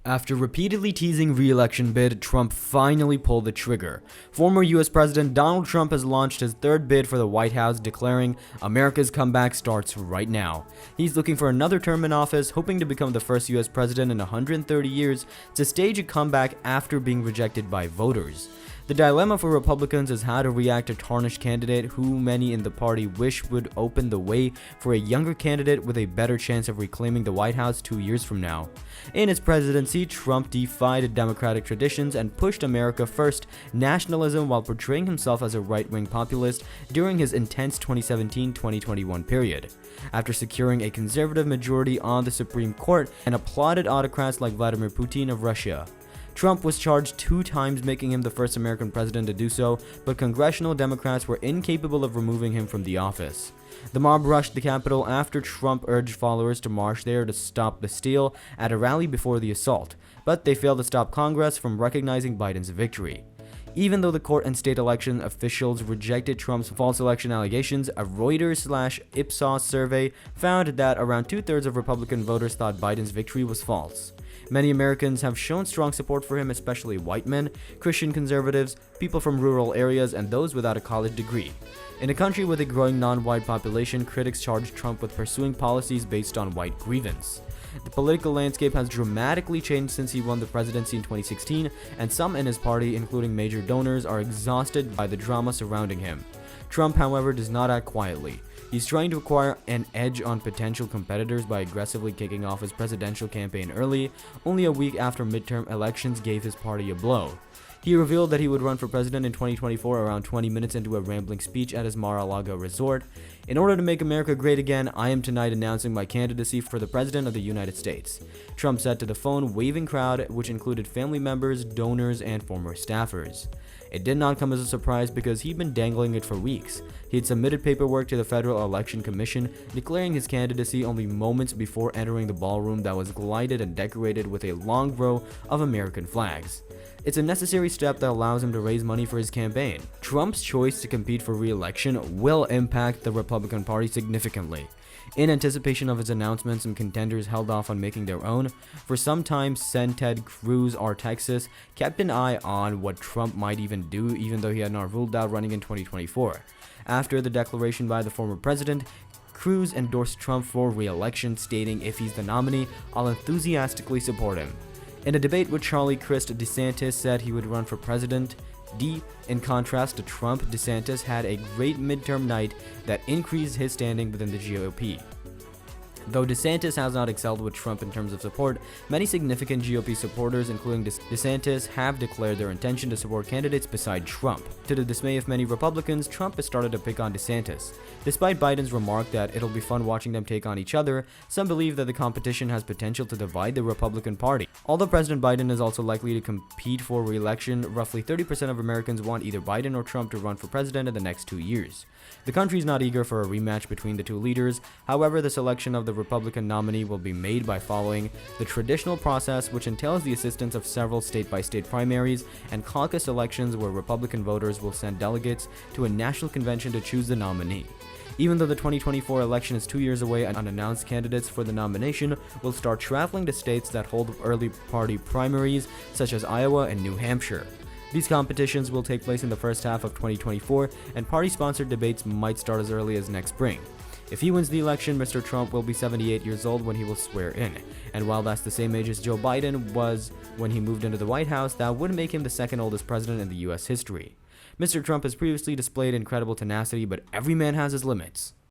After repeatedly teasing re-election bid, Trump finally pulled the trigger. Former US President Donald Trump has launched his third bid for the White House, declaring, "America's comeback starts right now." He's looking for another term in office, hoping to become the first US president in 130 years to stage a comeback after being rejected by voters. The dilemma for Republicans is how to react to a tarnished candidate who many in the party wish would open the way for a younger candidate with a better chance of reclaiming the White House 2 years from now. In his presidency, Trump defied democratic traditions and pushed America first nationalism while portraying himself as a right-wing populist during his intense 2017-2021 period. After securing a conservative majority on the Supreme Court and applauded autocrats like Vladimir Putin of Russia, Trump was charged 2 times, making him the first American president to do so, but congressional Democrats were incapable of removing him from the office. The mob rushed the Capitol after Trump urged followers to march there to stop the steal at a rally before the assault, but they failed to stop Congress from recognizing Biden's victory. Even though the court and state election officials rejected Trump's false election allegations, a Reuters/Ipsos survey found that around 2/3 of Republican voters thought Biden's victory was false. Many Americans have shown strong support for him, especially white men, Christian conservatives, people from rural areas, and those without a college degree. In a country with a growing non-white population, critics charge Trump with pursuing policies based on white grievance. The political landscape has dramatically changed since he won the presidency in 2016, and some in his party, including major donors, are exhausted by the drama surrounding him. Trump, however, does not act quietly. He's trying to acquire an edge on potential competitors by aggressively kicking off his presidential campaign early, only a week after midterm elections gave his party a blow. He revealed that he would run for president in 2024 around 20 minutes into a rambling speech at his Mar-a-Lago resort. "In order to make America great again, I am tonight announcing my candidacy for the president of the United States," Trump said to the phone-waving crowd, which included family members, donors, and former staffers. It did not come as a surprise because he'd been dangling it for weeks. He had submitted paperwork to the Federal Election Commission, declaring his candidacy only moments before entering the ballroom that was lighted and decorated with a long row of American flags. It's a necessary step that allows him to raise money for his campaign. Trump's choice to compete for re-election will impact the Republican Party significantly. In anticipation of his announcement, some contenders held off on making their own. For some time, Sen. Ted Cruz of Texas kept an eye on what Trump might even do, even though he had not ruled out running in 2024. After the declaration by the former president, Cruz endorsed Trump for re-election, stating, "If he's the nominee, I'll enthusiastically support him." In a debate with Charlie Crist, DeSantis said he would run for president. In contrast to Trump, DeSantis had a great midterm night that increased his standing within the GOP. Though DeSantis has not excelled with Trump in terms of support, many significant GOP supporters, including DeSantis, have declared their intention to support candidates beside Trump. To the dismay of many Republicans, Trump has started to pick on DeSantis. Despite Biden's remark that it'll be fun watching them take on each other, some believe that the competition has potential to divide the Republican Party. Although President Biden is also likely to compete for re-election, roughly 30% of Americans want either Biden or Trump to run for president in the next 2 years. The country is not eager for a rematch between the two leaders. However, the selection of the Republican nominee will be made by following the traditional process, which entails the assistance of several state-by-state primaries and caucus elections where Republican voters will send delegates to a national convention to choose the nominee. Even though the 2024 election is 2 years away, unannounced candidates for the nomination will start traveling to states that hold early party primaries, such as Iowa and New Hampshire. These competitions will take place in the first half of 2024, and party-sponsored debates might start as early as next spring. If he wins the election, Mr. Trump will be 78 years old when he will swear in. And while that's the same age as Joe Biden was when he moved into the White House, that would make him the second oldest president in the US history. Mr. Trump has previously displayed incredible tenacity, but every man has his limits.